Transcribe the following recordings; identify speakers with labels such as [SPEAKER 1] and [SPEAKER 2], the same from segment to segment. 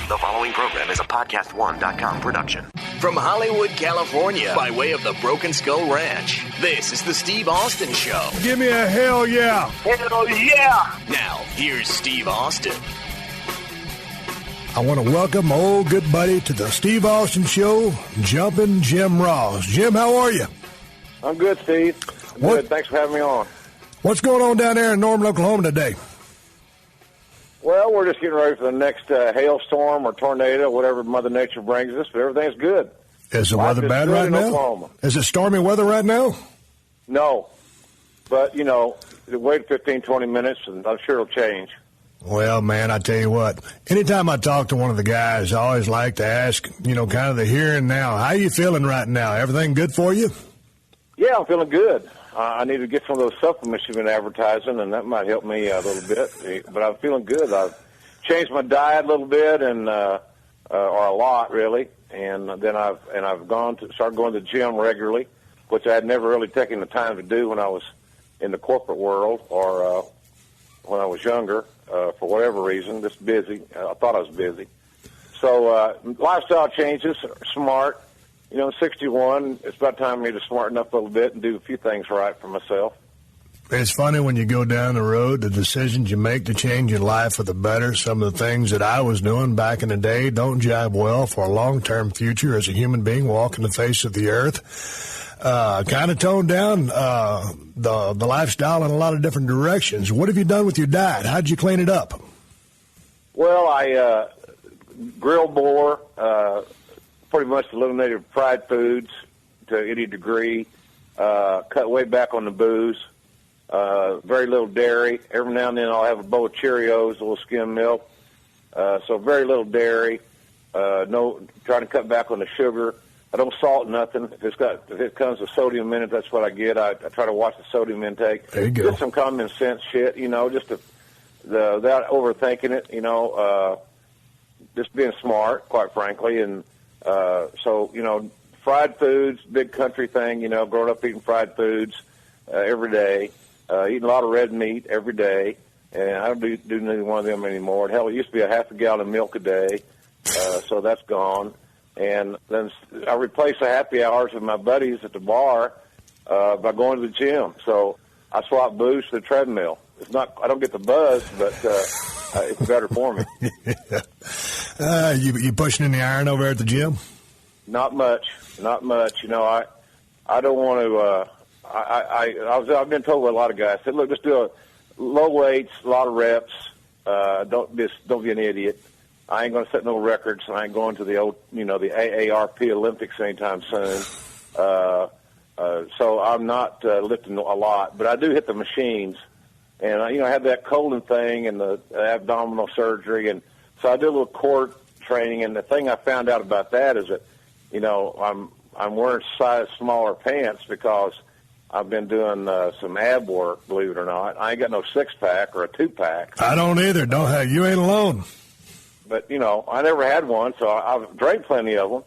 [SPEAKER 1] The following program is a PodcastOne.com production.
[SPEAKER 2] From Hollywood, California, by way of the Broken Skull Ranch, this is the Steve Austin Show.
[SPEAKER 3] Give me a hell yeah.
[SPEAKER 4] Hell yeah.
[SPEAKER 2] Now, here's Steve Austin.
[SPEAKER 3] I want to welcome my old good buddy to the Steve Austin Show, Jumpin' Jim Ross. Jim, how are you?
[SPEAKER 4] I'm good, Steve. Good. Thanks for having me on.
[SPEAKER 3] What's going on down there in Norman, Oklahoma today?
[SPEAKER 4] Well, we're just getting ready for the next hailstorm or tornado, whatever Mother Nature brings us, but everything's good.
[SPEAKER 3] Is the weather bad right now?
[SPEAKER 4] Oklahoma.
[SPEAKER 3] Is it stormy weather right now?
[SPEAKER 4] No. But, you know, wait 15, 20 minutes, and I'm sure it'll change.
[SPEAKER 3] Well, man, I tell you what, anytime I talk to one of the guys, I always like to ask, kind of the here and now. How you feeling right now? Everything good for you?
[SPEAKER 4] Yeah, I'm feeling good. I need to get some of those supplements you've been advertising, and that might help me a little bit. But I'm feeling good. I've changed my diet a little bit, and or a lot really. And then I've started going to the gym regularly, which I had never really taken the time to do when I was in the corporate world or when I was younger. For whatever reason, just busy. I thought I was busy. So lifestyle changes, smart. I'm 61. It's about time for me to smarten up a little bit and do a few things right for myself.
[SPEAKER 3] It's funny when you go down the road, the decisions you make to change your life for the better. Some of the things that I was doing back in the day don't jive well for a long-term future as a human being walking the face of the earth. Kind of toned down the lifestyle in a lot of different directions. What have you done with your diet? How did you clean it up?
[SPEAKER 4] Well, I grill more, pretty much eliminated fried foods to any degree, cut way back on the booze, very little dairy. Every now and then I'll have a bowl of Cheerios, a little skim milk, so very little dairy, trying to cut back on the sugar. I don't salt nothing. If it comes with sodium in it, that's what I get. I try to watch the sodium intake.
[SPEAKER 3] There you go.
[SPEAKER 4] Just some common sense shit, just without overthinking it, just being smart, quite frankly. And so, fried foods, big country thing, growing up eating fried foods every day, eating a lot of red meat every day. And I don't do neither one of them anymore. Hell, it used to be a half a gallon of milk a day, so that's gone. And then I replaced the happy hours with my buddies at the bar by going to the gym. So I swap booze to the treadmill. I don't get the buzz, but it's better for me.
[SPEAKER 3] You pushing in the iron over at the gym?
[SPEAKER 4] Not much. I don't want to. I've been told by a lot of guys. I said, look, just do low weights, a lot of reps. Don't be an idiot. I ain't going to set no records. I ain't going to the old, the AARP Olympics anytime soon. So I'm not lifting a lot, but I do hit the machines. And I had that colon thing and the abdominal surgery, and so I did a little core training. And the thing I found out about that is that, I'm wearing size smaller pants because I've been doing some ab work. Believe it or not, I ain't got no 6-pack or a 2-pack.
[SPEAKER 3] I don't either. You ain't alone.
[SPEAKER 4] But I never had one, so I've drank plenty of them.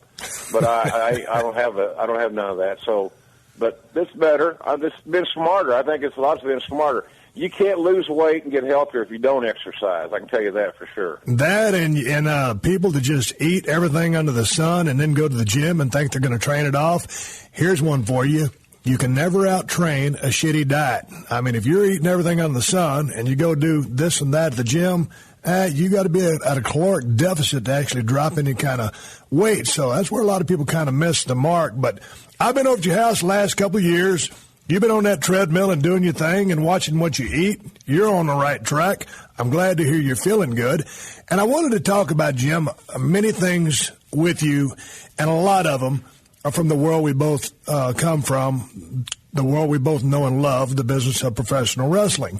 [SPEAKER 4] But I don't have none of that. So, but it's better. I've just been smarter. I think it's a lot's been smarter. You can't lose weight and get healthier if you don't exercise. I can tell you that for sure. That
[SPEAKER 3] and people that just eat everything under the sun and then go to the gym and think they're going to train it off. Here's one for you. You can never out-train a shitty diet. I mean, if you're eating everything under the sun and you go do this and that at the gym, you got to be at a caloric deficit to actually drop any kind of weight. So that's where a lot of people kind of miss the mark. But I've been over at your house the last couple of years. You've been on that treadmill and doing your thing and watching what you eat. You're on the right track. I'm glad to hear you're feeling good. And I wanted to talk about, Jim, many things with you, and a lot of them are from the world we both come from, the world we both know and love, the business of professional wrestling.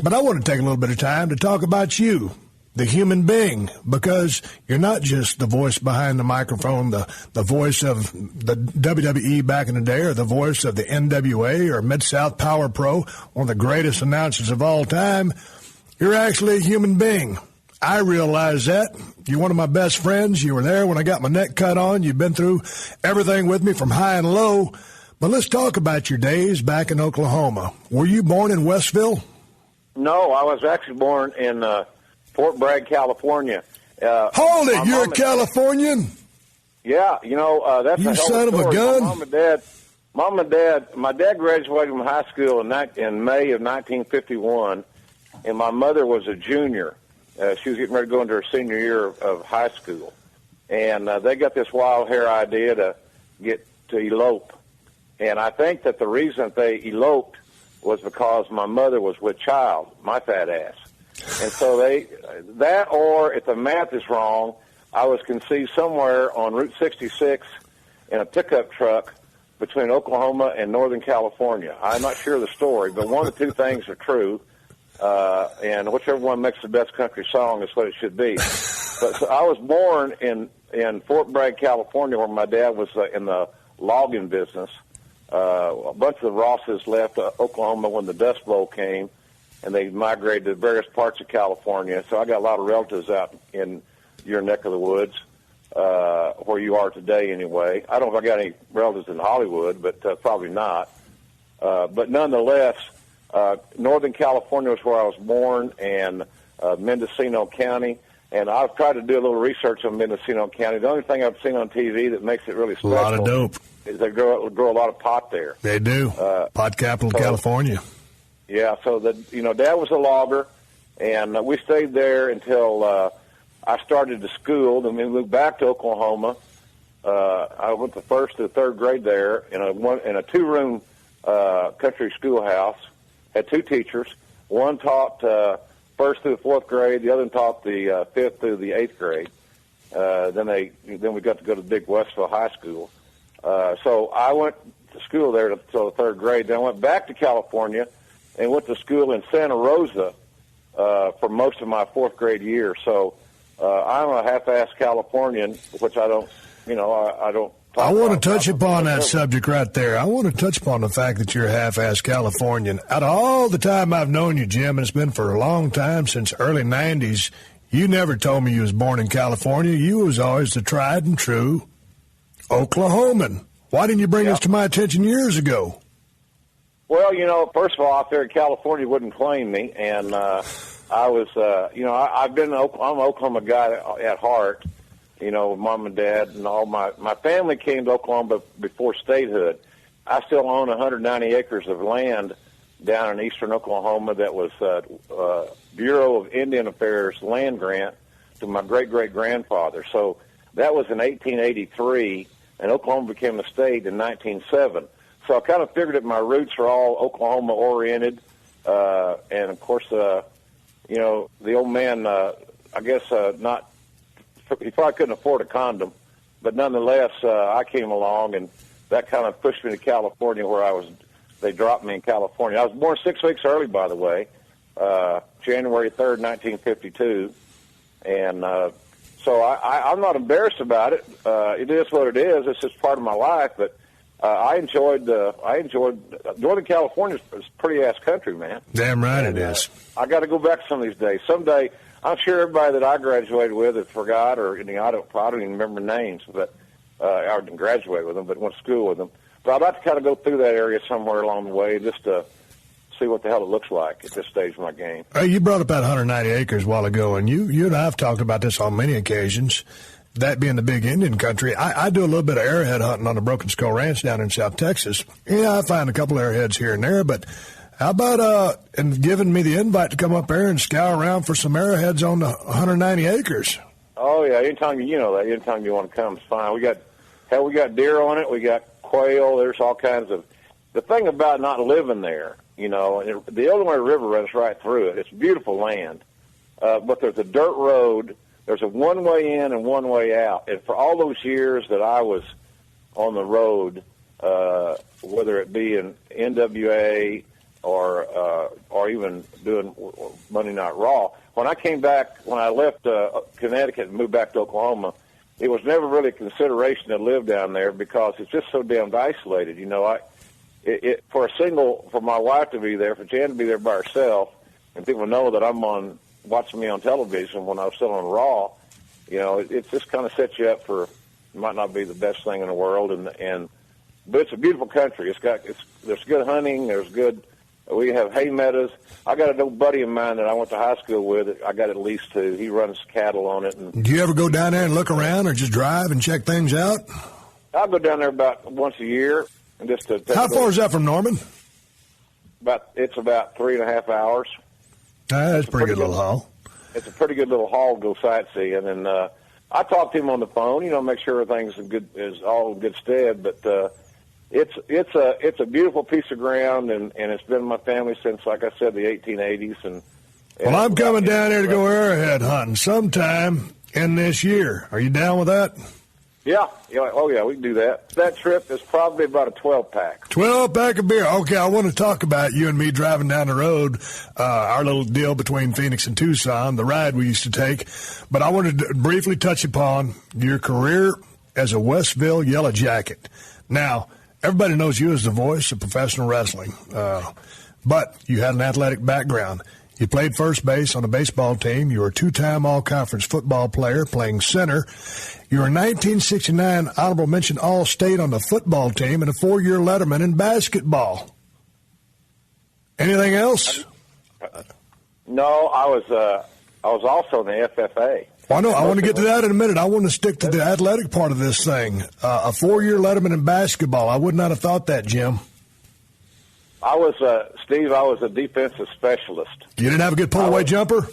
[SPEAKER 3] But I want to take a little bit of time to talk about you, the human being, because you're not just the voice behind the microphone, the voice of the WWE back in the day, or the voice of the NWA or Mid-South Power Pro, one of the greatest announcers of all time. You're actually a human being. I realize that. You're one of my best friends. You were there when I got my neck cut on. You've been through everything with me from high and low. But let's talk about your days back in Oklahoma. Were you born in Westville?
[SPEAKER 4] No, I was actually born in Fort Bragg, California.
[SPEAKER 3] Hold it! You're a Californian?
[SPEAKER 4] Yeah, that's
[SPEAKER 3] you
[SPEAKER 4] a hell
[SPEAKER 3] son
[SPEAKER 4] of a
[SPEAKER 3] gun.
[SPEAKER 4] story. Mom and Dad. My dad graduated from high school in May of 1951, and my mother was a junior. She was getting ready to go into her senior year of high school, and they got this wild hair idea to elope. And I think that the reason they eloped was because my mother was with child, my fat ass. And so or if the math is wrong, I was conceived somewhere on Route 66 in a pickup truck between Oklahoma and Northern California. I'm not sure of the story, but one of the two things are true. And whichever one makes the best country song is what it should be. But so I was born in Fort Bragg, California, where my dad was in the logging business. A bunch of the Rosses left Oklahoma when the Dust Bowl came, and they migrated to various parts of California. So I got a lot of relatives out in your neck of the woods, where you are today anyway. I don't know if I got any relatives in Hollywood, but probably not. But nonetheless, Northern California was where I was born, and Mendocino County. And I've tried to do a little research on Mendocino County. The only thing I've seen on TV that makes it really special,
[SPEAKER 3] a lot of dope,
[SPEAKER 4] is they grow a lot of pot there.
[SPEAKER 3] They do. Pot capital of California.
[SPEAKER 4] Yeah, so Dad was a logger, and we stayed there until I started to school. Then we moved back to Oklahoma. I went the first to the third grade there in a two-room country schoolhouse. Had two teachers. One taught first through the fourth grade. The other one taught the fifth through the eighth grade. Then we got to go to the big Westville High School. So I went to school there until the third grade. Then I went back to California and went to school in Santa Rosa for most of my fourth grade year. So I'm a half-assed Californian, which I don't. I
[SPEAKER 3] want to touch upon that subject right there. I want to touch upon the fact that you're a half-assed Californian. Out of all the time I've known you, Jim, and it's been for a long time, since early 90s, you never told me you was born in California. You was always the tried and true Oklahoman. Why didn't you bring this to my attention years ago?
[SPEAKER 4] Well, first of all, out there in California wouldn't claim me, and I was, I'm an Oklahoma guy at heart. Mom and Dad and all my family came to Oklahoma before statehood. I still own 190 acres of land down in eastern Oklahoma that was Bureau of Indian Affairs land grant to my great-great-grandfather. So that was in 1883, and Oklahoma became a state in 1907. So I kind of figured that my roots are all Oklahoma-oriented, and, of course, the old man, I guess not. He probably couldn't afford a condom, but nonetheless, I came along, and that kind of pushed me to California, where they dropped me in California. I was born 6 weeks early, by the way, January 3rd, 1952, and so I'm not embarrassed about it. It is what it is. It's just part of my life, but I enjoyed Northern California is pretty-ass country, man.
[SPEAKER 3] Damn right it is.
[SPEAKER 4] I got to go back some of these days. Someday, I'm sure everybody that I graduated with has forgot, or I don't even remember names, but I didn't graduate with them, but went to school with them. But I'd like to kind of go through that area somewhere along the way, just to see what the hell it looks like at this stage of my game.
[SPEAKER 3] You brought up that 190 acres a while ago, and you and I have talked about this on many occasions. That being the big Indian country, I do a little bit of arrowhead hunting on the Broken Skull Ranch down in South Texas. Yeah, I find a couple arrowheads here and there, but how about and giving me the invite to come up there and scour around for some arrowheads on the 190 acres?
[SPEAKER 4] Oh yeah, anytime you anytime you want to come, it's fine. We got deer on it, we got quail. There's all kinds of. The thing about not living there, the Illinois River runs right through it. It's beautiful land, but there's a dirt road. There's a one-way in and one-way out. And for all those years that I was on the road, whether it be in NWA or even doing Monday Night Raw, when I left Connecticut and moved back to Oklahoma, it was never really a consideration to live down there because it's just so damn isolated. For my wife to be there, for Jan to be there by herself, and people know that I'm watching me on television when I was still on Raw, it just kind of sets you up for, it might not be the best thing in the world, but it's a beautiful country. There's good hunting, there's good We have hay meadows. I got an old buddy of mine that I went to high school with. I got it leased to. He runs cattle on it. And
[SPEAKER 3] do you ever go down there and look around, or just drive and check things out?
[SPEAKER 4] I'll go down there about once a year, and just to.
[SPEAKER 3] How far is that from Norman?
[SPEAKER 4] It's about 3.5 hours.
[SPEAKER 3] That's a pretty good little haul.
[SPEAKER 4] It's a pretty good little haul to go sightseeing, and I talked to him on the phone. Make sure everything's is all in good stead. But it's a beautiful piece of ground, and it's been my family since, like I said, the 1880s. And
[SPEAKER 3] well, I'm coming down there to go arrowhead hunting sometime in this year. Are you down with that?
[SPEAKER 4] Yeah. Oh, yeah, we can do that. That trip is probably about a 12-pack.
[SPEAKER 3] 12-pack of beer. Okay, I want to talk about you and me driving down the road, our little deal between Phoenix and Tucson, the ride we used to take. But I wanted to briefly touch upon your career as a Westville Yellow Jacket. Now, everybody knows you as the voice of professional wrestling, but you had an athletic background. You played first base on a baseball team. You were a two-time all-conference football player playing center. You were a 1969 honorable mention All-State on the football team and a 4-year letterman in basketball. Anything else?
[SPEAKER 4] No, I was also in the FFA.
[SPEAKER 3] Well, no, I want to get to that in a minute. I want to stick to the athletic part of this thing. A 4-year letterman in basketball. I would not have thought that, Jim.
[SPEAKER 4] I was, Steve, I was a defensive specialist.
[SPEAKER 3] You didn't have a good pull-away jumper?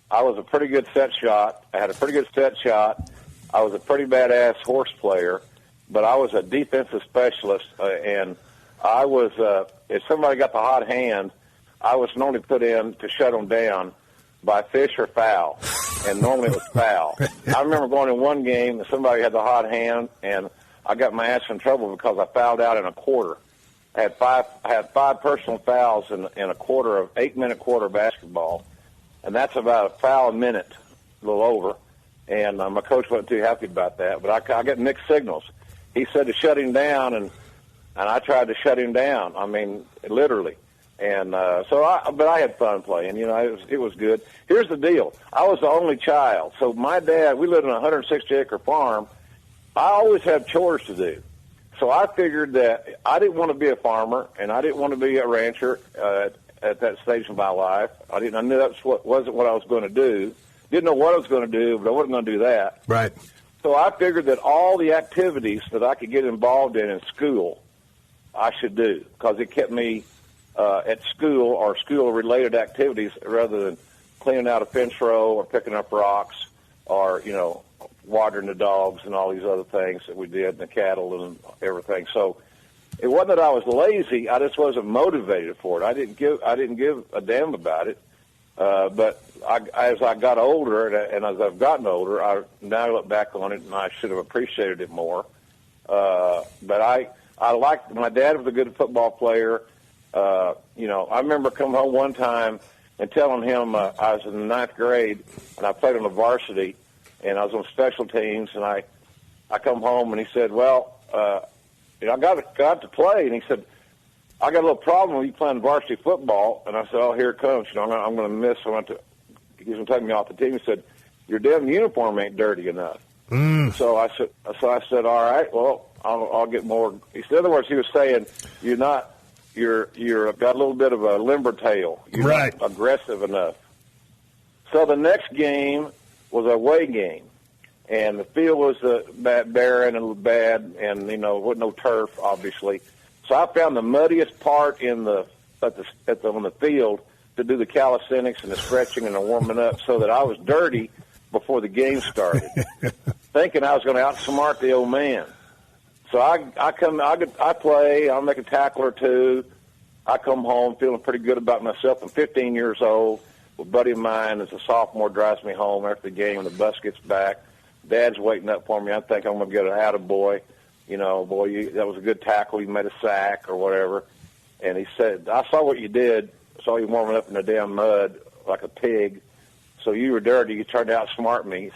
[SPEAKER 4] I was a pretty good set shot. I had a pretty good set shot. I was a pretty badass horse player, but I was a defensive specialist, and I was, if somebody got the hot hand, I was normally put in to shut them down by fish or foul, and normally it was foul. I remember going in one game, and somebody had the hot hand, and I got my ass in trouble because I fouled out in a quarter. I had five personal fouls in a quarter of 8-minute quarter basketball, and that's about a foul a minute, a little over. And my coach wasn't too happy about that, but I got mixed signals. He said to shut him down, and I tried to shut him down. I mean, literally. And but I had fun playing. It was good. Here's the deal: I was the only child, so my dad. We lived on a 160-acre farm. I always had chores to do. So I figured that I didn't want to be a farmer, and I didn't want to be a rancher at that stage of my life. I knew that wasn't what I was going to do. Didn't know what I was going to do, but I wasn't going to do that.
[SPEAKER 3] Right.
[SPEAKER 4] So I figured that all the activities that I could get involved in school, I should do, because it kept me at school or school-related activities rather than cleaning out a fence row or picking up rocks or, watering the dogs and all these other things that we did, and the cattle and everything. So it wasn't that I was lazy; I just wasn't motivated for it. I didn't give a damn about it. But as I got older, and as I've gotten older, I now look back on it, and I should have appreciated it more. But I liked. My dad was a good football player. I remember coming home one time and telling him I was in the 9th grade, and I played on the varsity. And I was on special teams, and I come home, and he said, well, I got to play. And he said, I got a little problem with you playing varsity football. And I said, oh, here it comes. I'm going to miss. He's going to take me off the team. He said, your damn uniform ain't dirty enough. So I said, all right, well, I'll get more. In other words, he was saying, you're got a little bit of a limber tail. You're
[SPEAKER 3] right.
[SPEAKER 4] Not aggressive enough. So the next game was a away game, and the field was barren and bad, and wasn't no turf, obviously. So I found the muddiest part on the field to do the calisthenics and the stretching and the warming up, so that I was dirty before the game started, thinking I was going to outsmart the old man. So I play, I'll make a tackle or two. I come home feeling pretty good about myself. I'm 15 years old. A buddy of mine is a sophomore, drives me home after the game, and the bus gets back. Dad's waiting up for me. I think I'm going to get an attaboy. Boy, that was a good tackle. You made a sack or whatever. And he said, I saw what you did. I saw you warming up in the damn mud like a pig. So you were dirty. You tried to outsmart me.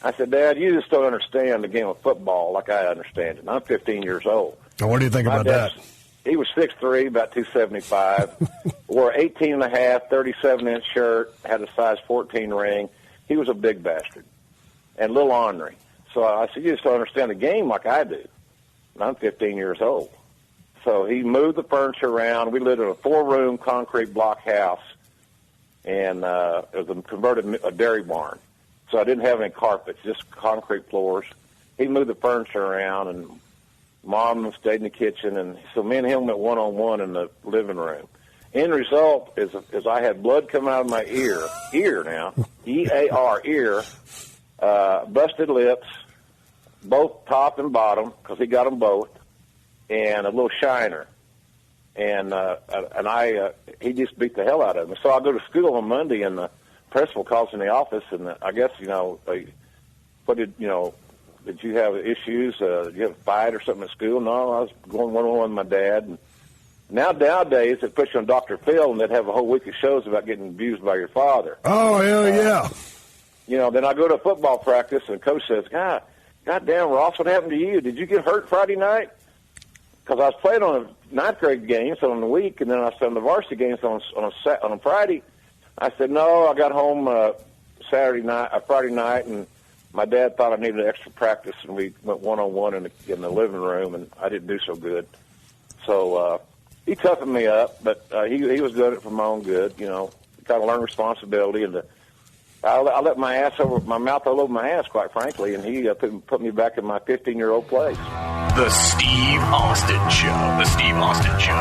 [SPEAKER 4] I said, Dad, you just don't understand the game of football like I understand it. And I'm 15 years old.
[SPEAKER 3] Now, what do you think about that?
[SPEAKER 4] He was 6'3", about 275, wore 18.5, 37-inch shirt, had a size 14 ring. He was a big bastard and a little ornery. So I said, you just don't understand the game like I do. And I'm 15 years old. So he moved the furniture around. We lived in a 4-room concrete block house, and it was a converted dairy barn. So I didn't have any carpets, just concrete floors. He moved the furniture around, and Mom stayed in the kitchen, and so me and him went one-on-one in the living room. End result is I had blood coming out of my ear now, E-A-R, ear, busted lips, both top and bottom, because he got them both, and a little shiner. And he just beat the hell out of me. So I go to school on Monday, and the principal calls in the office, and I guess, did you have issues? Did you have a fight or something at school? No, I was going one-on-one with my dad. And nowadays, they put you on Dr. Phil, and they'd have a whole week of shows about getting abused by your father.
[SPEAKER 3] Oh, hell yeah.
[SPEAKER 4] Then I go to football practice, and the coach says, God damn, Ross, what happened to you? Did you get hurt Friday night? Because I was playing on a ninth grade game, so on the week, and then I was on the varsity games on a Friday. I said, no, I got home Friday night, and my dad thought I needed extra practice, and we went one-on-one in the living room, and I didn't do so good. So he toughened me up, but he was doing it for my own good, kind of learn responsibility. And I let my mouth all over my ass, quite frankly, and he put me back in my 15-year-old place.
[SPEAKER 2] The Steve Austin Show. The Steve Austin Show.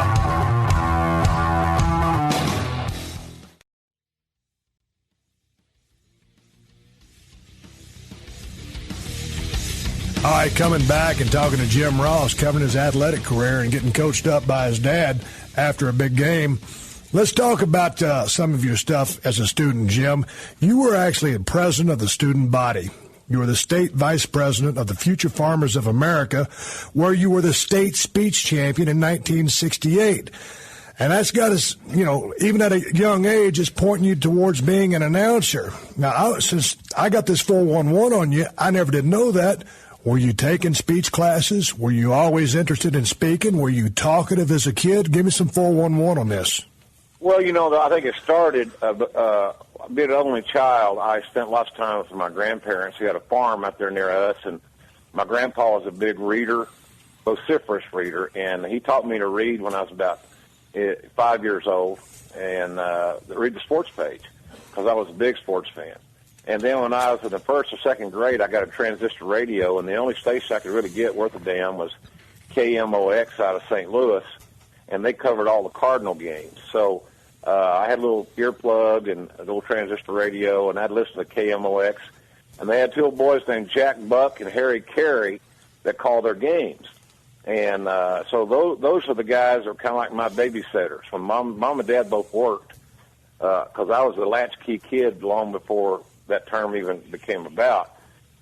[SPEAKER 3] All right, coming back and talking to Jim Ross, covering his athletic career and getting coached up by his dad after a big game. Let's talk about some of your stuff as a student, Jim. You were actually the president of the student body. You were the state vice president of the Future Farmers of America, where you were the state speech champion in 1968. And that's got us, even at a young age, it's pointing you towards being an announcer. Now, since I got this 411 on you, I never did know that. Were you taking speech classes? Were you always interested in speaking? Were you talkative as a kid? Give me some 411 on this.
[SPEAKER 4] Well, I think it started, being an only child, I spent lots of time with my grandparents who had a farm out there near us, and my grandpa was a big reader, vociferous reader, and he taught me to read when I was about 5 years old, and read the sports page, because I was a big sports fan. And then when I was in the first or second grade, I got a transistor radio, and the only station I could really get worth a damn was KMOX out of St. Louis, and they covered all the Cardinal games. So I had a little earplug and a little transistor radio, and I'd listen to KMOX. And they had two little boys named Jack Buck and Harry Carey that called their games. And so those are the guys that are kind of like my babysitters. When mom and dad both worked, because I was a latchkey kid long before that term even became about.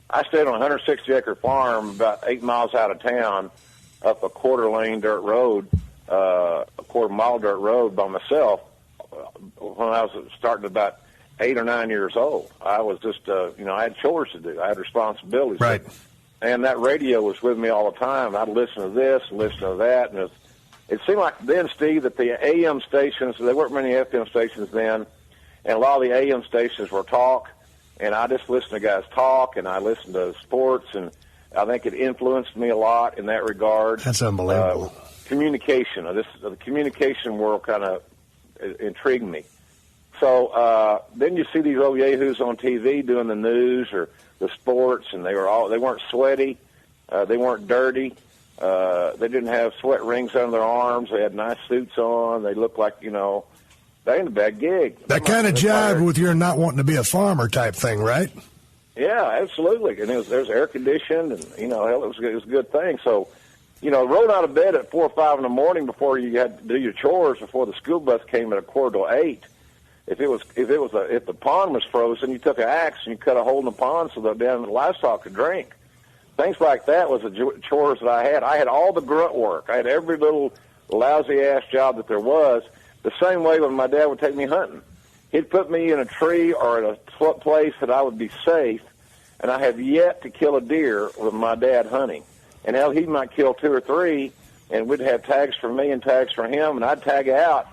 [SPEAKER 4] I stayed on a 160-acre farm about 8 miles out of town up a quarter-mile dirt road by myself when I was starting about 8 or 9 years old. I was just, I had chores to do. I had responsibilities.
[SPEAKER 3] Right.
[SPEAKER 4] And that radio was with me all the time. I'd listen to this and listen to that. And it seemed like then, Steve, that the AM stations, there weren't many FM stations then, and a lot of the AM stations were talk. And I just listened to guys talk, and I listened to sports, and I think it influenced me a lot in that regard.
[SPEAKER 3] That's unbelievable.
[SPEAKER 4] Communication. The communication world kind of intrigued me. So then you see these old yahoos on TV doing the news or the sports, and they weren't sweaty, they weren't dirty, they didn't have sweat rings under their arms, they had nice suits on, they looked like, they ain't a bad gig.
[SPEAKER 3] That kind of jive with your not wanting to be a farmer type thing, right?
[SPEAKER 4] Yeah, absolutely. And there's air conditioned, and it was a good thing. So, rolled out of bed at 4 or 5 in the morning before you had to do your chores before the school bus came at 7:45. If the pond was frozen, you took an axe and you cut a hole in the pond so that the livestock could drink. Things like that was the chores that I had. I had all the grunt work. I had every little lousy ass job that there was. The same way when my dad would take me hunting. He'd put me in a tree or in a place that I would be safe, and I have yet to kill a deer with my dad hunting. And hell, he might kill 2 or 3, and we'd have tags for me and tags for him, and I'd tag out,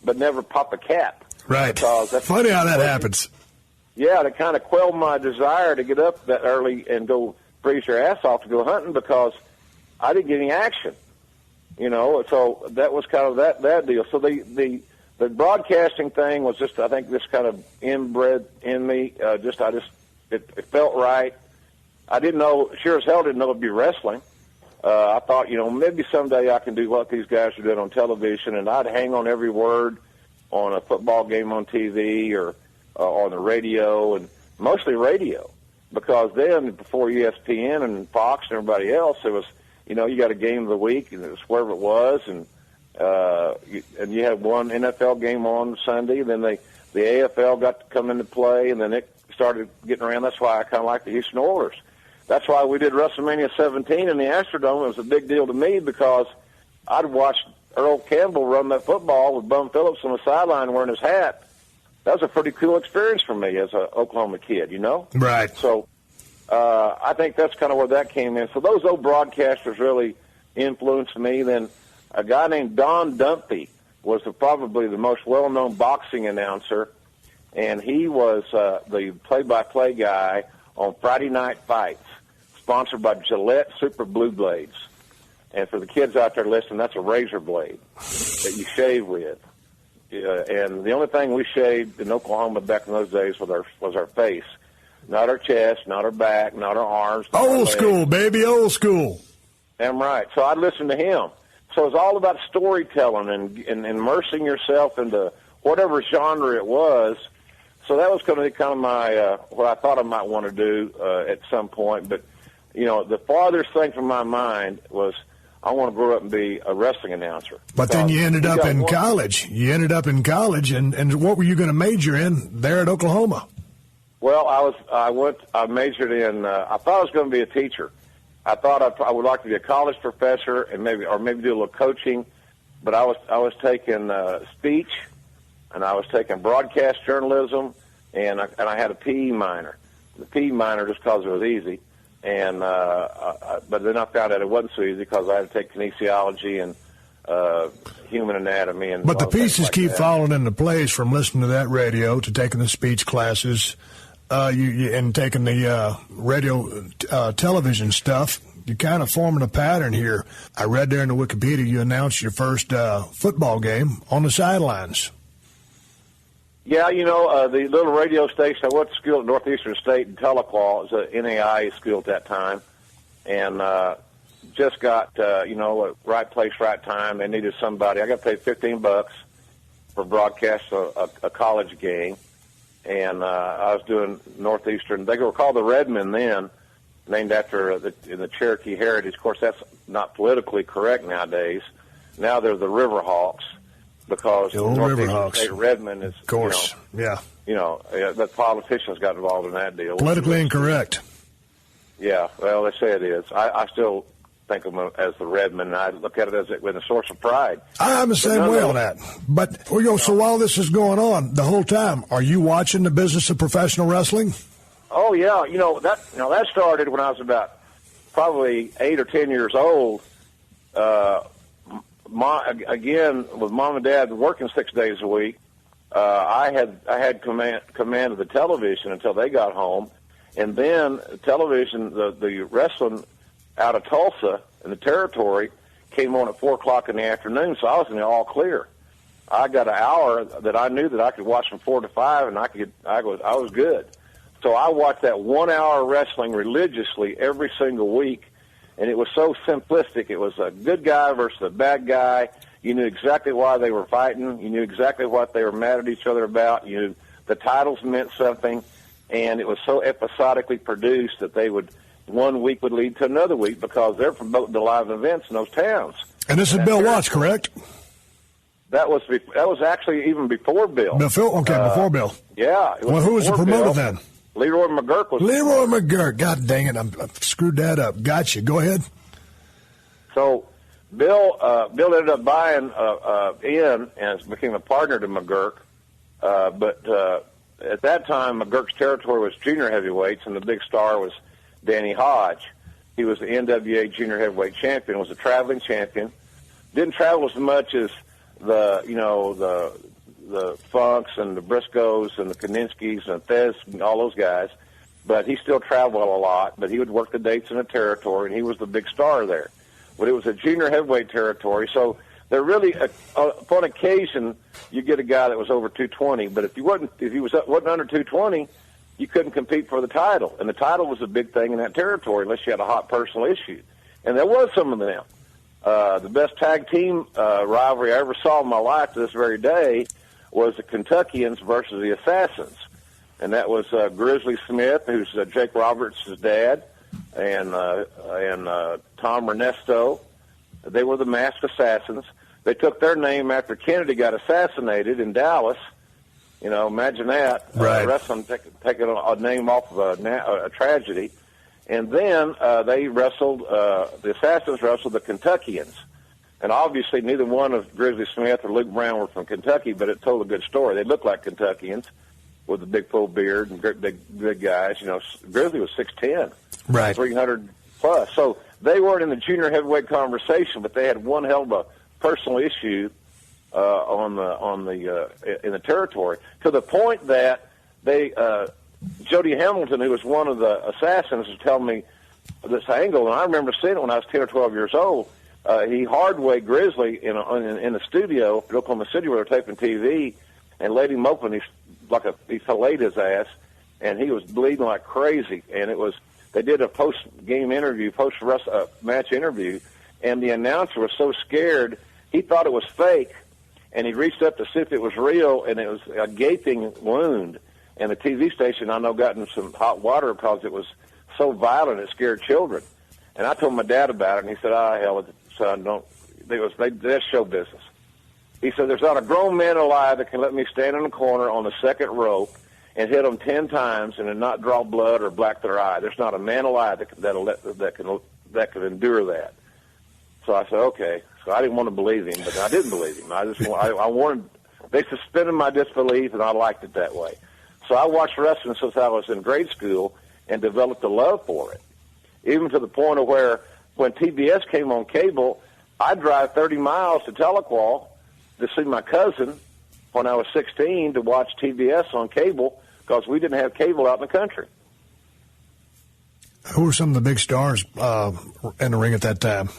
[SPEAKER 4] but never pop a cap.
[SPEAKER 3] Right. That's funny how that happens.
[SPEAKER 4] Yeah, to kind of quell my desire to get up that early and go freeze your ass off to go hunting because I didn't get any action. So that was kind of that deal. So the broadcasting thing was just, I think, this kind of inbred in me. It felt right. I didn't know, sure as hell didn't know it'd be wrestling. I thought, maybe someday I can do what these guys are doing on television, and I'd hang on every word on a football game on TV or on the radio, and mostly radio, because then before ESPN and Fox and everybody else, it was, you got a game of the week, and it was wherever it was, and you had one NFL game on Sunday, then the AFL got to come into play, and then it started getting around. That's why I kind of like the Houston Oilers. That's why we did WrestleMania 17 in the Astrodome. It was a big deal to me because I'd watched Earl Campbell run that football with Bum Phillips on the sideline wearing his hat. That was a pretty cool experience for me as an Oklahoma kid,
[SPEAKER 3] Right.
[SPEAKER 4] So I think that's kind of where that came in. So those old broadcasters really influenced me. Then a guy named Don Dumpy was probably the most well-known boxing announcer, and he was the play-by-play guy on Friday Night Fights, sponsored by Gillette Super Blue Blades. And for the kids out there listening, that's a razor blade that you shave with. And the only thing we shaved in Oklahoma back in those days was our face. Not our chest, not our back, not our arms.
[SPEAKER 3] Old school, baby, old school.
[SPEAKER 4] Damn right. So I'd listen to him. So it's all about storytelling and immersing yourself into whatever genre it was. So that was going to be kind of my what I thought I might want to do at some point. But, the farthest thing from my mind was I want to grow up and be a wrestling announcer.
[SPEAKER 3] But then you ended up in college. You ended up in college, and what were you going to major in there at Oklahoma?
[SPEAKER 4] Well, I majored in, I thought I was going to be a teacher. I thought I would like to be a college professor and maybe do a little coaching. But I was taking speech, and I was taking broadcast journalism, and I had a PE minor. The PE minor just because it was easy, and but then I found out it wasn't so easy because I had to take kinesiology and human anatomy. And
[SPEAKER 3] but the pieces keep falling into place from listening to that radio to taking the speech classes, and taking the radio television stuff. You're kind of forming a pattern here. I read there in the Wikipedia you announced your first football game on the sidelines.
[SPEAKER 4] Yeah, the little radio station, I went to school at Northeastern State in Tahlequah. It was an NAIA school at that time. And just got, right place, right time. They needed somebody. I got paid $15 for broadcast a college game. And I was doing Northeastern. They were called the Redmen then, named after the Cherokee heritage. Of course, that's not politically correct nowadays. Now they're the Riverhawks. Because Northeastern State Redmond is,
[SPEAKER 3] of course,
[SPEAKER 4] the politicians got involved in that deal.
[SPEAKER 3] Politically incorrect.
[SPEAKER 4] Yeah, well, they say it is. I still think of them as the Redmond, and I look at it as with a source of pride.
[SPEAKER 3] I'm the same way on that. But so while this is going on, the whole time, are you watching the business of professional wrestling?
[SPEAKER 4] Oh yeah, that started when I was about probably 8 or 10 years old. Again, with Mom and Dad working 6 days a week, I had command of the television until they got home, and then television, the wrestling out of Tulsa in the territory came on at 4:00 in the afternoon, so I was in the all clear. I got an hour that I knew that I could watch from 4 to 5, and I was good. So I watched that 1 hour wrestling religiously every single week. And it was so simplistic. It was a good guy versus a bad guy. You knew exactly why they were fighting. You knew exactly what they were mad at each other about. You knew the titles meant something. And it was so episodically produced that one week would lead to another week because they're promoting the live events in those towns.
[SPEAKER 3] And this is Bill Watts, correct?
[SPEAKER 4] That was actually even before Bill.
[SPEAKER 3] Before Bill.
[SPEAKER 4] Yeah.
[SPEAKER 3] Well, who was the promoter then?
[SPEAKER 4] Leroy McGurk was.
[SPEAKER 3] Leroy McGurk. God dang it! I've screwed that up. Gotcha. Go ahead.
[SPEAKER 4] So, Bill ended up buying in and became a partner to McGurk. But at that time, McGurk's territory was junior heavyweights, and the big star was Danny Hodge. He was the NWA junior heavyweight champion. Was a traveling champion. Didn't travel as much as the Funks and the Briscoes and the Kaninskis and Thez and all those guys, but he still traveled a lot, but he would work the dates in the territory, and he was the big star there. but it was a junior heavyweight territory. So they're really, upon occasion, you get a guy that was over 220. But if he wasn't under 220, you couldn't compete for the title. And the title was a big thing in that territory unless you had a hot personal issue. And there was some of them. The best tag team rivalry I ever saw in my life to this very day was the Kentuckians versus the Assassins. And that was Grizzly Smith, who's Jake Roberts' dad, and Tom Ernesto. They were the masked assassins. They took their name after Kennedy got assassinated in Dallas. You know, imagine that.
[SPEAKER 3] Right.
[SPEAKER 4] Wrestling taking a name off of a tragedy. And then they wrestled, the Assassins wrestled the Kentuckians. And obviously neither one of Grizzly Smith or Luke Brown were from Kentucky, but it told a good story. They looked like Kentuckians with a big full beard and big guys. You know, Grizzly was 6'10",
[SPEAKER 3] right,
[SPEAKER 4] 300 plus. So they weren't in the junior heavyweight conversation, but they had one hell of a personal issue in the territory, to the point that they Jody Hamilton, who was one of the assassins, was telling me this angle, and I remember seeing it when I was 10 or 12 years old. He hard-weighed Grizzly in the studio at Oklahoma City where they were taping TV, and laid him open. He filleted his ass, and he was bleeding like crazy. And they did a post-game interview, post-match interview, and the announcer was so scared he thought it was fake, and he reached up to see if it was real, and it was a gaping wound. And the TV station, I know, got in some hot water because it was so violent it scared children. And I told my dad about it, and he said, hell, son, that's show business. He said, there's not a grown man alive that can let me stand in the corner on the second rope and hit them 10 times and then not draw blood or black their eye. There's not a man alive that can endure that. So I said, okay. So I didn't want to believe him, but I didn't believe him. I wanted. They suspended my disbelief, and I liked it that way. So I watched wrestling since I was in grade school and developed a love for it, even to the point of where when TBS came on cable, I'd drive 30 miles to Tahlequah to see my cousin when I was 16 to watch TBS on cable because we didn't have cable out in the country.
[SPEAKER 3] Who were some of the big stars in the ring at that time?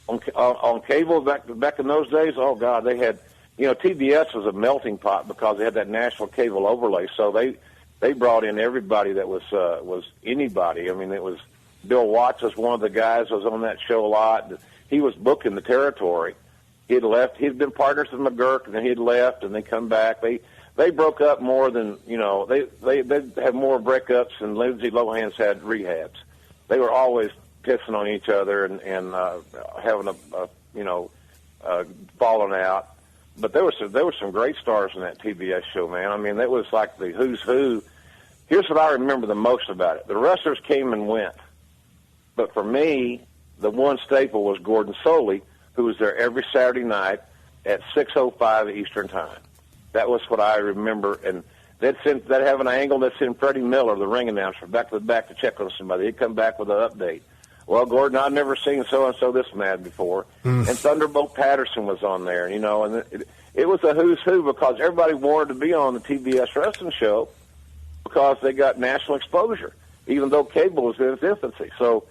[SPEAKER 4] On cable back in those days, oh, God, they had, TBS was a melting pot because they had that national cable overlay. So they brought in everybody that was anybody. I mean, it was Bill Watts was one of the guys was on that show a lot. He was booking the territory. He'd left. He'd been partners with McGurk, and then he'd left, and they come back. They broke up more than, they had more breakups than Lindsay Lohan's had rehabs. They were always pissing on each other and having falling out. But there were some great stars in that TBS show, man. I mean, it was like the who's who. Here's what I remember the most about it. The wrestlers came and went. But for me, the one staple was Gordon Soley, who was there every Saturday night at 6:05 Eastern Time. That was what I remember. And they'd have an angle that sent Freddie Miller, the ring announcer, back to the back to check on somebody. He'd come back with an update. Well, Gordon, I've never seen so-and-so this mad before. And Thunderbolt Patterson was on there, and it was a who's who because everybody wanted to be on the TBS wrestling show because they got national exposure, even though cable was in its infancy. So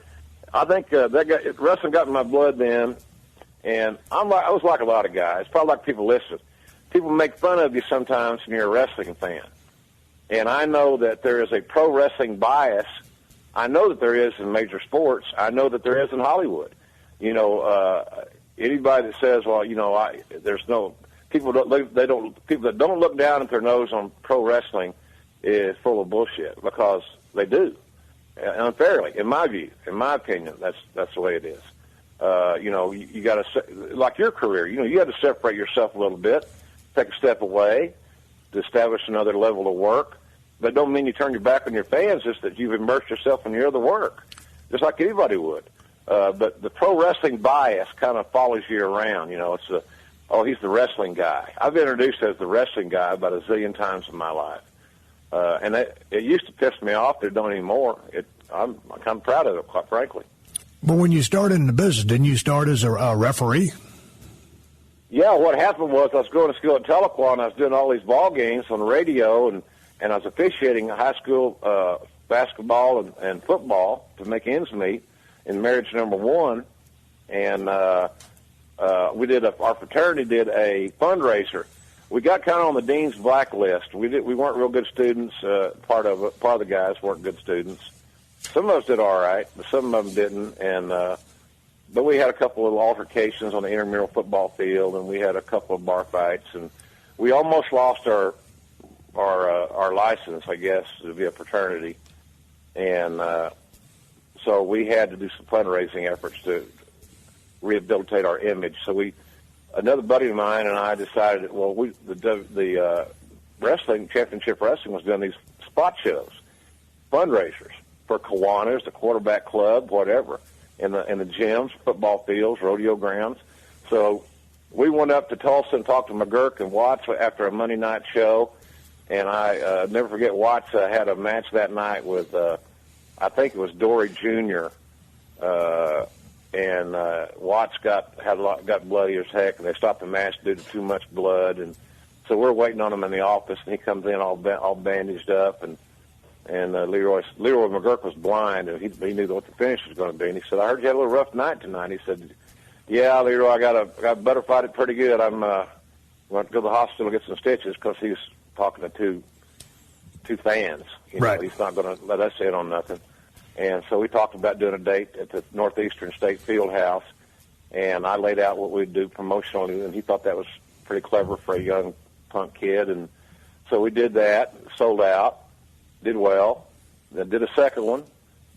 [SPEAKER 4] I think wrestling got in my blood then, and I was like a lot of guys, probably like people listening. People make fun of you sometimes when you're a wrestling fan, and I know that there is a pro wrestling bias. I know that there is in major sports. I know that there is in Hollywood. Anybody that says, "Well, there's no people that don't look down at their nose on pro wrestling is full of bullshit because they do unfairly. In my view, in my opinion, that's the way it is. You got to like your career. You had to separate yourself a little bit, take a step away to establish another level of work. But don't mean you turn your back on your fans, just that you've immersed yourself in your other work, just like anybody would. But the pro wrestling bias kind of follows you around. It's he's the wrestling guy. I've been introduced as the wrestling guy about a zillion times in my life. And it used to piss me off, but it don't anymore. I'm kind of proud of it, quite frankly.
[SPEAKER 3] But when you started in the business, didn't you start as a referee?
[SPEAKER 4] Yeah, what happened was I was going to school at Tahlequah, and I was doing all these ball games on the radio, and I was officiating high school basketball and football to make ends meet. in marriage number 1, and our fraternity did a fundraiser. We got kind of on the dean's blacklist. We weren't real good students. Part of the guys weren't good students. Some of us did all right, but some of them didn't. And but we had a couple of altercations on the intramural football field, and we had a couple of bar fights, and we almost lost our license, I guess, to be a fraternity. And so we had to do some fundraising efforts to rehabilitate our image. So another buddy of mine and I decided, well, the wrestling, championship wrestling, was doing these spot shows, fundraisers for Kiwanis, the quarterback club, whatever, in the gyms, football fields, rodeo grounds. So we went up to Tulsa and talked to McGurk and Watts after a Monday night show, and I never forget, Watts had a match that night with, I think it was Dory Jr., and Watts got bloody as heck, and they stopped the match due to too much blood. And so we're waiting on him in the office, and he comes in all bandaged up, and Leroy McGurk was blind, and he knew what the finish was going to be. And he said, "I heard you had a little rough night tonight." He said, "Yeah, Leroy, I got butterflied it pretty good. I'm going to go to the hospital and get some stitches," because he was talking to two fans.
[SPEAKER 3] Right.
[SPEAKER 4] He's not going to let us in on nothing. And so we talked about doing a date at the Northeastern State Fieldhouse, and I laid out what we'd do promotionally, and he thought that was pretty clever for a young punk kid. And so we did that, sold out, did well. Then did a second one,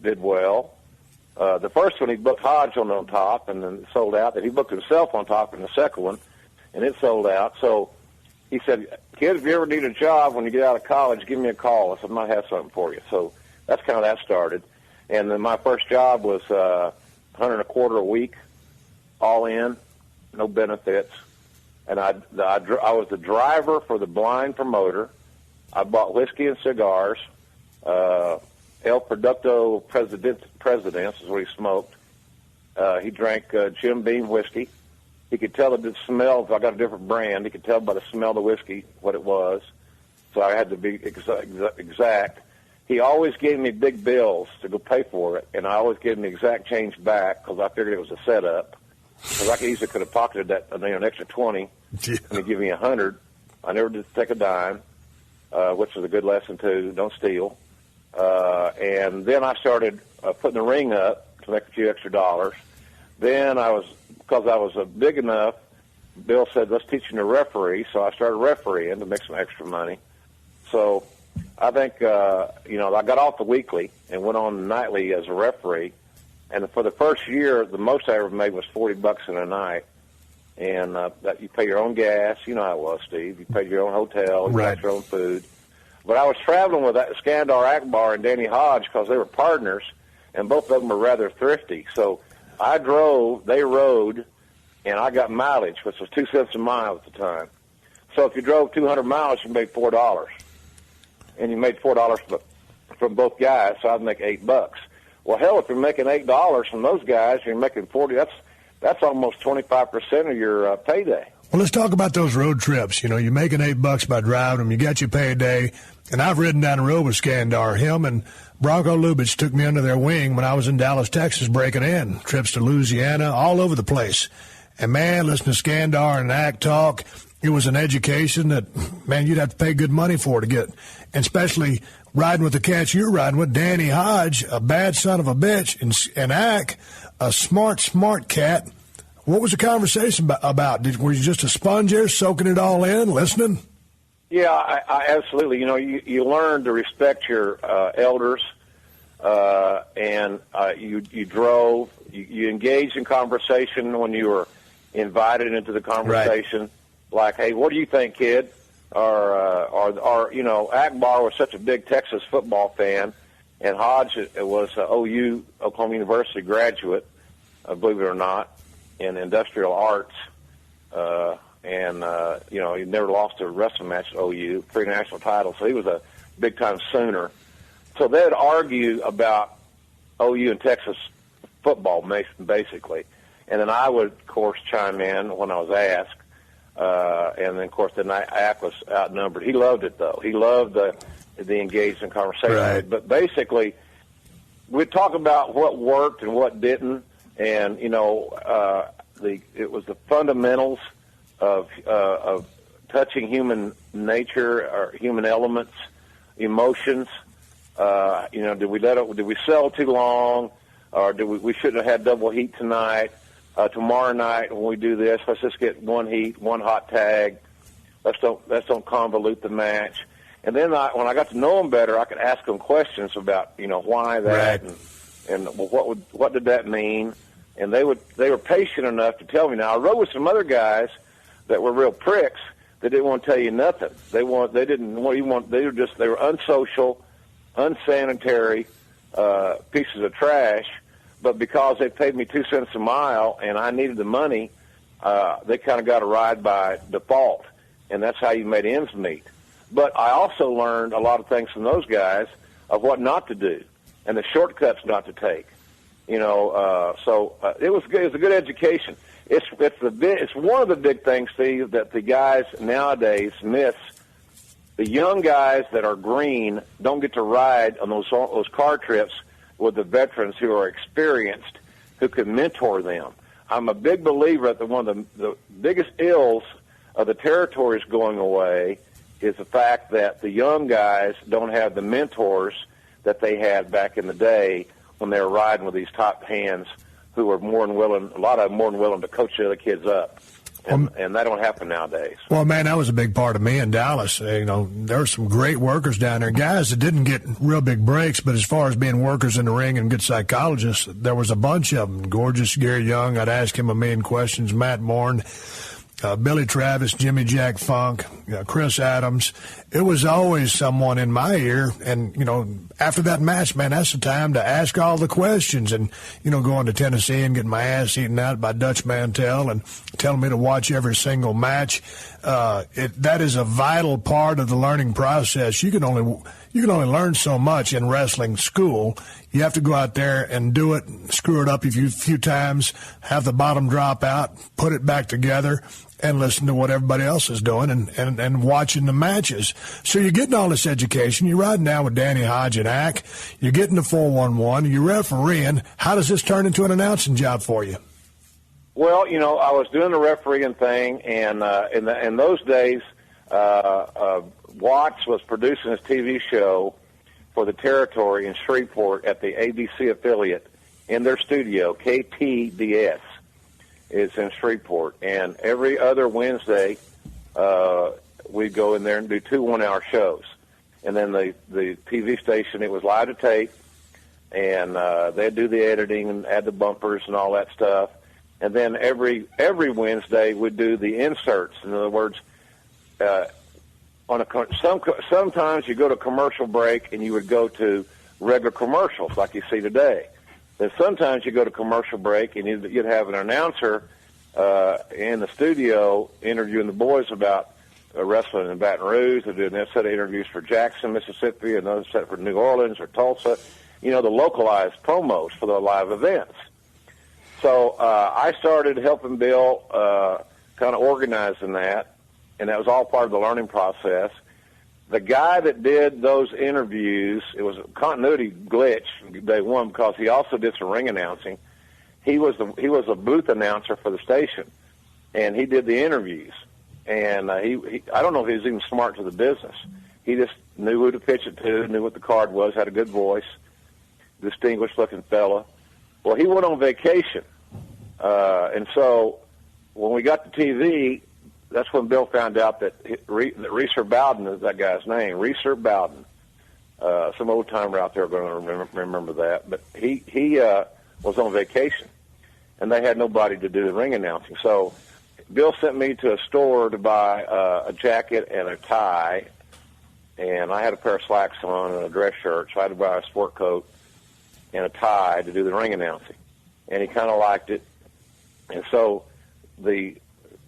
[SPEAKER 4] did well. The first one, he booked Hodge on top, and then sold out. Then he booked himself on top in the second one, and it sold out. So he said, "Kid, if you ever need a job when you get out of college, give me a call." I said, "I might have something for you." So that's kind of that started. And then my first job was $125 a week, all in, no benefits. And I was the driver for the blind promoter. I bought whiskey and cigars. El Producto Presidents is what he smoked. He drank Jim Beam whiskey. He could tell the smell. If I got a different brand, he could tell by the smell of the whiskey what it was. So I had to be exact. He always gave me big bills to go pay for it, and I always gave him the exact change back because I figured it was a setup. Because I could have pocketed that, an extra 20, and he'd give me 100. I never did take a dime, which was a good lesson too. Don't steal. And then I started putting the ring up to make a few extra dollars. Then because I was big enough, Bill said, "Let's teach you to referee." So I started refereeing to make some extra money. So I think, I got off the weekly and went on nightly as a referee. And for the first year, the most I ever made was $40 in a night. And that you pay your own gas. You know how it was, Steve. You paid your own hotel. You got your own food. But I was traveling with Skandar Akbar and Danny Hodge because they were partners, and both of them were rather thrifty. So I drove, they rode, and I got mileage, which was 2 cents a mile at the time. So if you drove 200 miles, you made $4. And you made $4 from both guys, so I'd make $8. Well, hell, if you're making $8 from those guys, you're making 40. That's almost 25% of your payday.
[SPEAKER 3] Well, let's talk about those road trips. You're making $8 by driving them. You got your payday, and I've ridden down the road with Skandar. Him and Bronco Lubitsch took me under their wing when I was in Dallas, Texas, breaking in. Trips to Louisiana, all over the place. And man, listening to Skandar and Act talk, it was an education that, man, you'd have to pay good money for to get. And especially riding with the cats you're riding with, Danny Hodge, a bad son of a bitch, and Ack, a smart cat. What was the conversation about? Were you just a sponge there, soaking it all in, listening?
[SPEAKER 4] Yeah, I absolutely. You learn to respect your elders, and you drove. You engaged in conversation when you were invited into the conversation. Right. Like, hey, what do you think, kid? Or Akbar was such a big Texas football fan, and Hodge was OU, Oklahoma University graduate, believe it or not, in industrial arts. He never lost a wrestling match at OU, 3 national titles, so he was a big-time Sooner. So they'd argue about OU and Texas football, basically. And then I would, of course, chime in when I was asked. And then, of course, Ack was outnumbered. He loved it, though. He loved the engaged in conversation.
[SPEAKER 3] Right.
[SPEAKER 4] But basically, we'd talk about what worked and what didn't, and it was the fundamentals of touching human nature or human elements, emotions. Did we sell too long, or we shouldn't have had double heat tonight? Tomorrow night when we do this, let's just get one heat, one hot tag. Let's don't convolute the match. And then when I got to know them better, I could ask them questions about why that and what did that mean, and they were patient enough to tell me. Now I rode with some other guys that were real pricks that didn't want to tell you nothing. They were unsocial, unsanitary pieces of trash. But because they paid me 2 cents a mile and I needed the money, they kind of got a ride by default, and that's how you made ends meet. But I also learned a lot of things from those guys of what not to do and the shortcuts not to take. So it was good. It was a good education. It's one of the big things, Steve, that the guys nowadays miss. The young guys that are green don't get to ride on those car trips with the veterans who are experienced, who can mentor them. I'm a big believer that one of the biggest ills of the territories going away is the fact that the young guys don't have the mentors that they had back in the day when they were riding with these top hands who were more than willing, a lot of them more than willing to coach the other kids up. And that don't happen nowadays.
[SPEAKER 3] Well, man, that was a big part of me in Dallas. There were some great workers down there, guys that didn't get real big breaks, but as far as being workers in the ring and good psychologists, there was a bunch of them. Gorgeous Gary Young, I'd ask him a million questions. Matt Bourne, Billy Travis, Jimmy Jack Funk, Chris Adams. It was always someone in my ear. And, after that match, man, that's the time to ask all the questions. And, going to Tennessee and getting my ass eaten out by Dutch Mantell and telling me to watch every single match. That is a vital part of the learning process. You can only learn so much in wrestling school. You have to go out there and do it, screw it up a few times, have the bottom drop out, put it back together, and listen to what everybody else is doing and watching the matches. So you're getting all this education. You're riding down with Danny Hodge and Ack. You're getting the 411. You're refereeing. How does this turn into an announcing job for you?
[SPEAKER 4] Well, I was doing the refereeing thing, and in those days, Watts was producing his TV show for the territory in Shreveport at the ABC affiliate in their studio, KPBS. Is in Shreveport, and every other Wednesday we'd go in there and do 2 one-hour shows. And then the TV station, it was live to tape, and they'd do the editing and add the bumpers and all that stuff. And then every Wednesday we'd do the inserts. In other words, sometimes you go to commercial break and you would go to regular commercials like you see today. Then sometimes you go to commercial break and you'd have an announcer in the studio interviewing the boys about wrestling in Baton Rouge. They're doing that set of interviews for Jackson, Mississippi, another set for New Orleans or Tulsa. The localized promos for the live events. So I started helping Bill kind of organizing that, and that was all part of the learning process. The guy that did those interviews, it was a continuity glitch day one because he also did some ring announcing. He was a booth announcer for the station, and he did the interviews. And he I don't know if he was even smart to the business. He just knew who to pitch it to, knew what the card was, had a good voice, distinguished-looking fella. Well, he went on vacation, and so when we got to TV, that's when Bill found out that Reeser Bowden is that guy's name. Reeser Bowden. Some old-timer out there are going to remember that. But he was on vacation, and they had nobody to do the ring announcing. So Bill sent me to a store to buy a jacket and a tie, and I had a pair of slacks on and a dress shirt, so I had to buy a sport coat and a tie to do the ring announcing. And he kind of liked it. And so the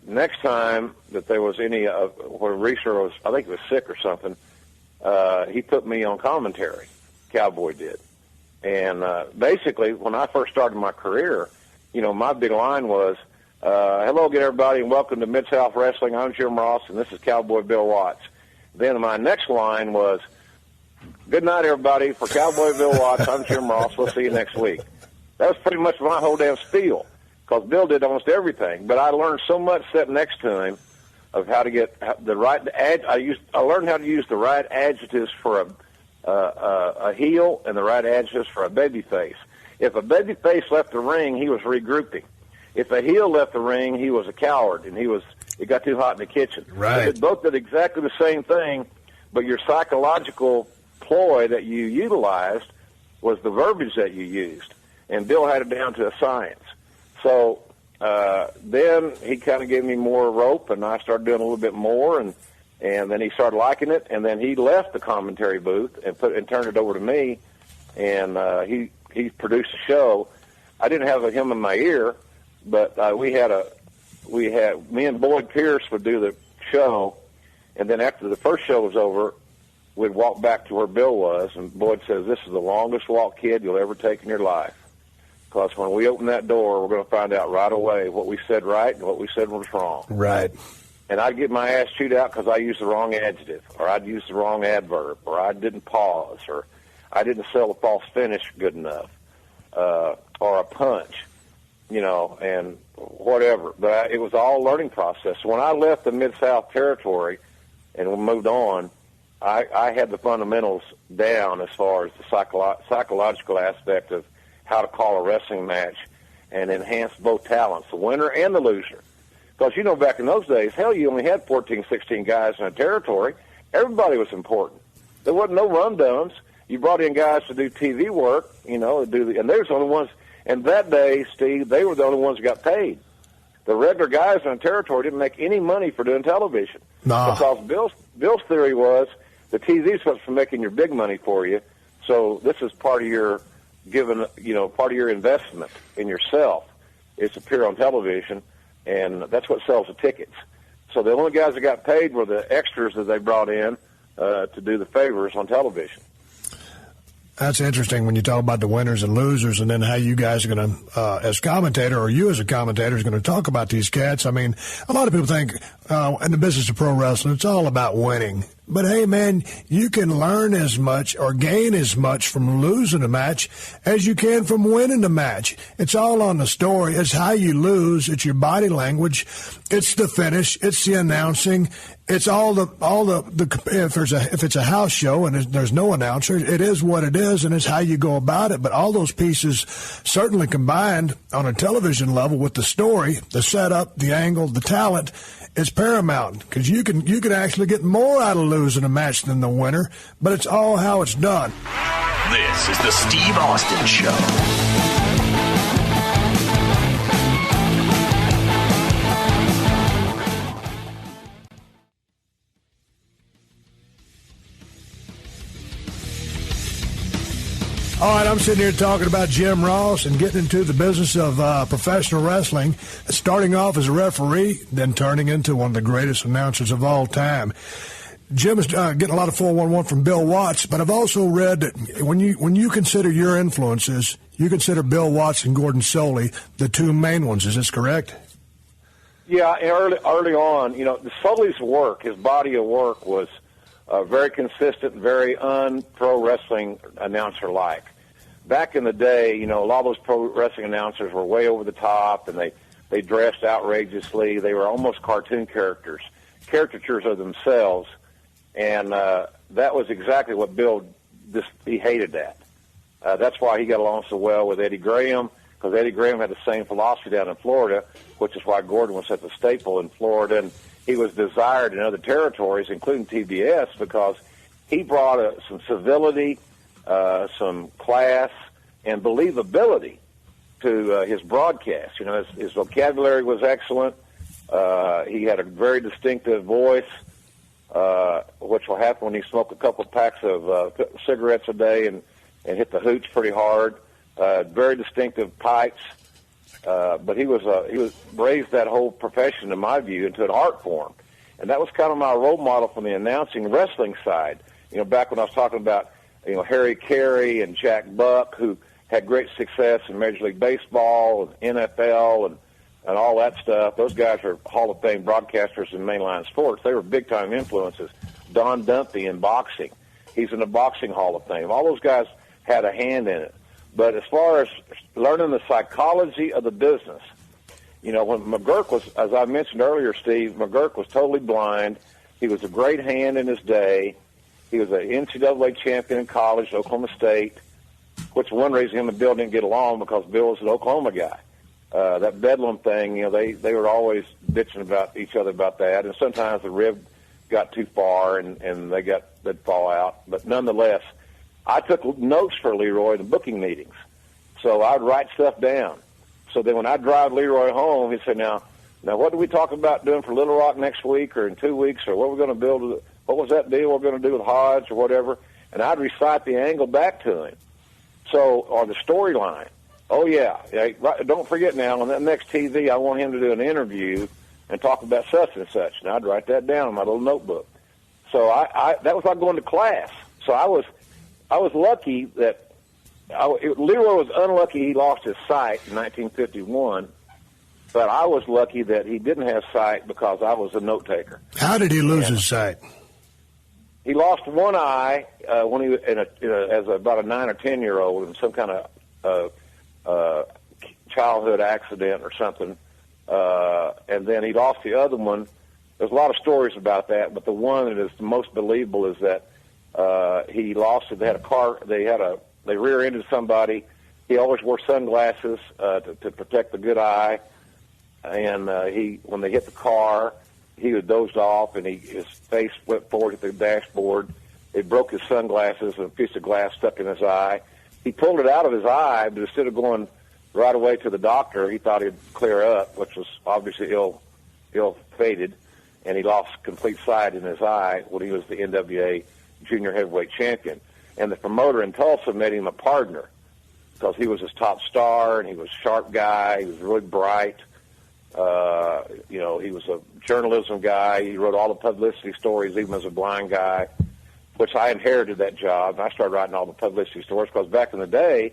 [SPEAKER 4] next time that there was any where Reeser was, I think he was sick or something, he put me on commentary. Cowboy did. And basically, when I first started my career, my big line was, hello again, everybody, and welcome to Mid-South Wrestling. I'm Jim Ross, and this is Cowboy Bill Watts. Then my next line was, Good night, everybody. For Cowboy Bill Watts, I'm Jim Ross. We'll see you next week. That was pretty much my whole damn spiel, because Bill did almost everything. But I learned so much sitting next to him of how to get the right I learned how to use the right adjectives for a heel and the right adjectives for a baby face. If a baby face left the ring, he was regrouping. If a heel left the ring, he was a coward, and it got too hot in the kitchen.
[SPEAKER 3] Right.
[SPEAKER 4] They both did exactly the same thing, but your psychological ploy that you utilized was the verbiage that you used, and Bill had it down to a science. So then he kind of gave me more rope, and I started doing a little bit more, and then he started liking it, and then he left the commentary booth and turned it over to me, and he produced a show. I didn't have him in my ear, but me and Boyd Pierce would do the show, and then after the first show was over, we'd walk back to where Bill was, and Boyd says, "This is the longest walk, kid, you'll ever take in your life. Because when we open that door, we're going to find out right away what we said right and what we said was wrong."
[SPEAKER 3] Right.
[SPEAKER 4] And I'd get my ass chewed out because I used the wrong adjective, or I'd use the wrong adverb, or I didn't pause, or I didn't sell a false finish good enough, or a punch, and whatever. But it was all a learning process. When I left the Mid-South Territory and we moved on, I had the fundamentals down as far as the psychological aspect of how to call a wrestling match and enhance both talents, the winner and the loser. Because, back in those days, hell, you only had 14, 16 guys in a territory. Everybody was important. There wasn't no run-downs. You brought in guys to do TV work, and there's the only ones. And that day, Steve, they were the only ones that got paid. The regular guys in the territory didn't make any money for doing television.
[SPEAKER 3] Nah.
[SPEAKER 4] Because Bill's theory was the TV is supposed to be making your big money for you, so this is part of your part of your investment in yourself is to appear on television, and that's what sells the tickets. So the only guys that got paid were the extras that they brought in to do the favors on television.
[SPEAKER 3] That's interesting when you talk about the winners and losers, and then how you guys are going to, as commentator, or you as a commentator, is going to talk about these cats. I mean, a lot of people think in the business of pro wrestling, it's all about winning. But, hey, man, you can learn as much or gain as much from losing a match as you can from winning a match. It's all on the story. It's how you lose. It's your body language. It's the finish. It's the announcing. It's all the if it's a house show and there's no announcer, it is what it is, and it's how you go about it. But all those pieces certainly combined on a television level with the story, the setup, the angle, the talent, is paramount, because you can actually get more out of losing a match than the winner, but it's all how it's done.
[SPEAKER 2] This is the Steve Austin Show.
[SPEAKER 3] All right, I'm sitting here talking about Jim Ross and getting into the business of professional wrestling, starting off as a referee, then turning into one of the greatest announcers of all time. Jim is getting a lot of 411 from Bill Watts, but I've also read that when you consider your influences, you consider Bill Watts and Gordon Solie the two main ones. Is this correct?
[SPEAKER 4] Yeah, early on, Solie's work, his body of work was very consistent, very un-pro wrestling announcer-like. Back in the day, a lot of those pro wrestling announcers were way over the top, and they dressed outrageously. They were almost cartoon caricatures of themselves, and that was exactly what Bill he hated that. That's why he got along so well with Eddie Graham, because Eddie Graham had the same philosophy down in Florida, which is why Gordon was such a staple in Florida, and he was desired in other territories, including TBS, because he brought some civility, some class, and believability to his broadcast. His vocabulary was excellent. He had a very distinctive voice, which will happen when he smoked a couple of packs of cigarettes a day and hit the hooch pretty hard. Very distinctive pipes. But he raised that whole profession, in my view, into an art form. And that was kind of my role model from the announcing wrestling side. Back when I was talking about, Harry Carey and Jack Buck, who had great success in Major League Baseball and NFL and all that stuff. Those guys are Hall of Fame broadcasters in mainline sports. They were big-time influences. Don Dumpy in boxing. He's in the Boxing Hall of Fame. All those guys had a hand in it. But as far as learning the psychology of the business, when McGurk was, as I mentioned earlier, Steve, McGurk was totally blind. He was a great hand in his day. He was an NCAA champion in college at Oklahoma State, which one reason him and Bill didn't get along because Bill was an Oklahoma guy. That Bedlam thing, they were always bitching about each other about that, and sometimes the rib got too far and they'd fall out. But nonetheless, I took notes for Leroy in booking meetings, so I'd write stuff down. So then when I drive Leroy home, he'd say, now what do we talk about doing for Little Rock next week or in 2 weeks, or what are we going to build? What was that deal we're going to do with Hodge or whatever? And I'd recite the angle back to him. So, or the storyline. Oh, yeah, don't forget now, on that next TV, I want him to do an interview and talk about such and such. And I'd write that down in my little notebook. So that was like going to class. So I was lucky that Leroy was unlucky he lost his sight in 1951, but I was lucky that he didn't have sight because I was a note taker.
[SPEAKER 3] How did he lose his sight?
[SPEAKER 4] He lost one eye when he was as about a 9 or 10-year-old in some kind of childhood accident or something, and then he lost the other one. There's a lot of stories about that, but the one that is the most believable is that he lost it. They had a car. They rear-ended somebody. He always wore sunglasses to protect the good eye, and when they hit the car, he was dozed off, and his face went forward at the dashboard. It broke his sunglasses, and a piece of glass stuck in his eye. He pulled it out of his eye, but instead of going right away to the doctor, he thought he'd clear up, which was obviously ill-fated, and he lost complete sight in his eye when he was the NWA junior heavyweight champion. And the promoter in Tulsa made him a partner because he was his top star, and he was a sharp guy. He was really bright. He was a journalism guy. He wrote all the publicity stories, even as a blind guy, which I inherited that job. And I started writing all the publicity stories because back in the day,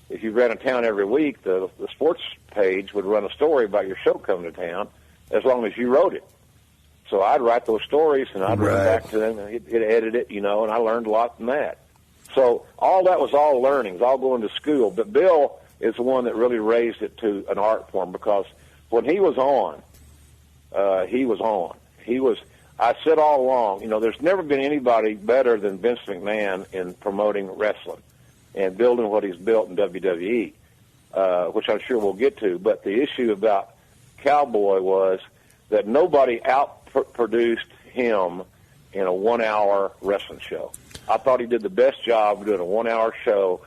[SPEAKER 4] if you ran a town every week, the sports page would run a story about your show coming to town as long as you wrote it. So I'd write those stories, and I'd run back to them, and he'd edit it, and I learned a lot from that. So all that was all learning, all going to school. But Bill is the one that really raised it to an art form because when he was on, he was on. I said all along, there's never been anybody better than Vince McMahon in promoting wrestling and building what he's built in WWE, which I'm sure we'll get to. But the issue about Cowboy was that nobody outproduced him in a 1-hour wrestling show. I thought he did the best job of doing a 1-hour show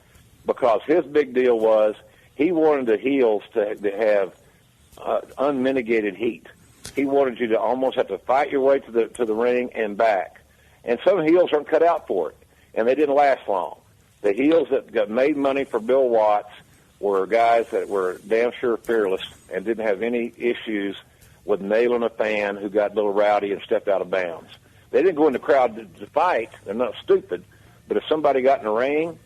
[SPEAKER 4] because his big deal was he wanted the heels to have unmitigated heat. He wanted you to almost have to fight your way to the ring and back. And some heels aren't cut out for it, and they didn't last long. The heels that got made money for Bill Watts were guys that were damn sure fearless and didn't have any issues with nailing a fan who got a little rowdy and stepped out of bounds. They didn't go in the crowd to fight. They're not stupid. But if somebody got in the ring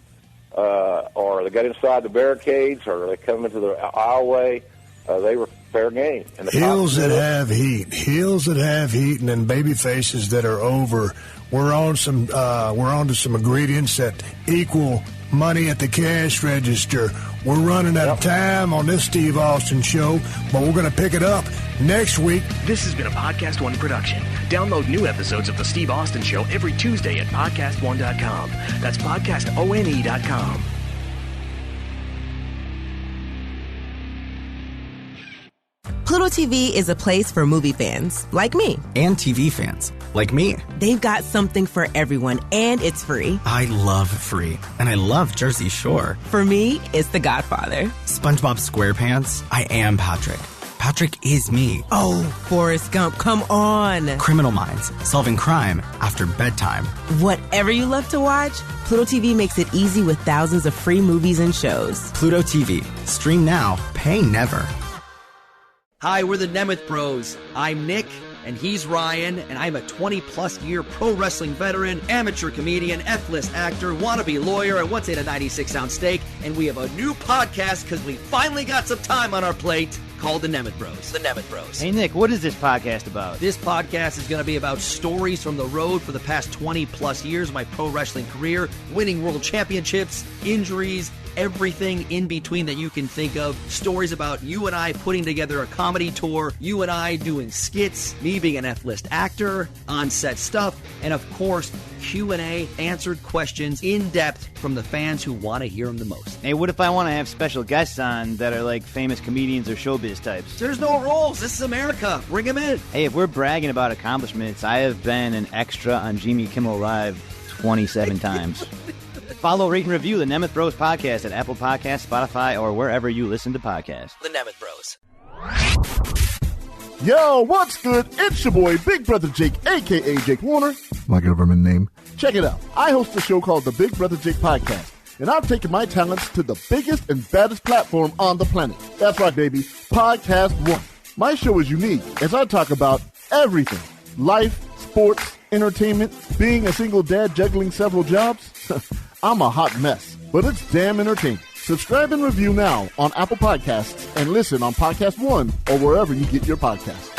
[SPEAKER 4] or they got inside the barricades or they come into the aisleway, they were fair game. And
[SPEAKER 3] heels that have heat, and then baby faces that are over. We're on to some ingredients that equal money at the cash register. We're running out of time on this Steve Austin show, but we're going to pick it up next week.
[SPEAKER 2] This has been a PodcastOne production. Download new episodes of The Steve Austin Show every Tuesday at PodcastOne.com. That's PodcastOne.com.
[SPEAKER 5] Pluto TV is a place for movie fans, like me.
[SPEAKER 6] And TV fans, like me.
[SPEAKER 5] They've got something for everyone, and it's free.
[SPEAKER 6] I love free, and I love Jersey Shore.
[SPEAKER 5] For me, it's The Godfather.
[SPEAKER 6] SpongeBob SquarePants, I am Patrick. Patrick is me.
[SPEAKER 5] Oh, Forrest Gump, come on.
[SPEAKER 6] Criminal Minds, solving crime after bedtime.
[SPEAKER 5] Whatever you love to watch, Pluto TV makes it easy with thousands of free movies and shows.
[SPEAKER 6] Pluto TV, stream now, pay never.
[SPEAKER 7] Hi, we're the Nemeth Bros. I'm Nick, and he's Ryan, and I'm a 20-plus year pro wrestling veteran, amateur comedian, F-list actor, wannabe lawyer, and once ate a 96-ounce steak, and we have a new podcast because we finally got some time on our plate called The Nemeth Bros. The Nemeth Bros.
[SPEAKER 8] Hey, Nick, what is this podcast about?
[SPEAKER 7] This podcast is going to be about stories from the road for the past 20-plus years of my pro wrestling career, winning world championships, injuries, everything in between that you can think of. Stories about you and I putting together a comedy tour, you and I doing skits, me being an F-list actor, on-set stuff, and of course, Q&A, answered questions in depth from the fans who want to hear them the most.
[SPEAKER 8] Hey, what if I want to have special guests on that are like famous comedians or showbiz types?
[SPEAKER 7] There's no rules. This is America. Bring them in.
[SPEAKER 8] Hey, if we're bragging about accomplishments, I have been an extra on Jimmy Kimmel Live 27 times. Follow, rate, and review the Nemeth Bros podcast at Apple Podcasts, Spotify, or wherever you listen to podcasts.
[SPEAKER 7] The Nemeth Bros.
[SPEAKER 9] Yo, what's good? It's your boy, Big Brother Jake, a.k.a. Jake Warner. My government name. Check it out. I host a show called the Big Brother Jake Podcast, and I've taken my talents to the biggest and baddest platform on the planet. That's right, baby. PodcastOne. My show is unique as I talk about everything. Life, sports, entertainment, being a single dad juggling several jobs. I'm a hot mess, but it's damn entertaining. Subscribe and review now on Apple Podcasts and listen on PodcastOne or wherever you get your podcasts.